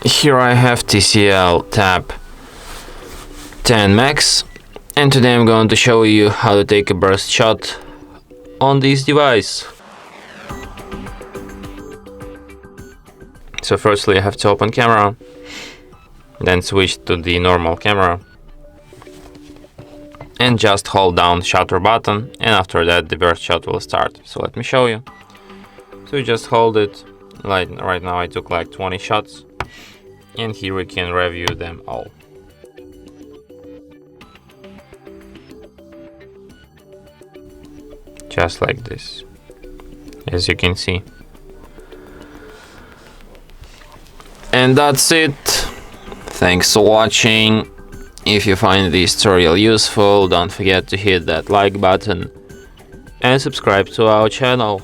Here I have TCL Tab 10 Max, and today I'm going to show you how to take a burst shot on this device. So firstly you have to open camera, then switch to the normal camera and just hold down shutter button, and after that the burst shot will start. So let me show you. So you just hold it, like right now I took like 20 shots, and here we can review them all. Just like this, as you can see. And that's it. Thanks for watching. If you find this tutorial useful, don't forget to hit that like button and subscribe to our channel.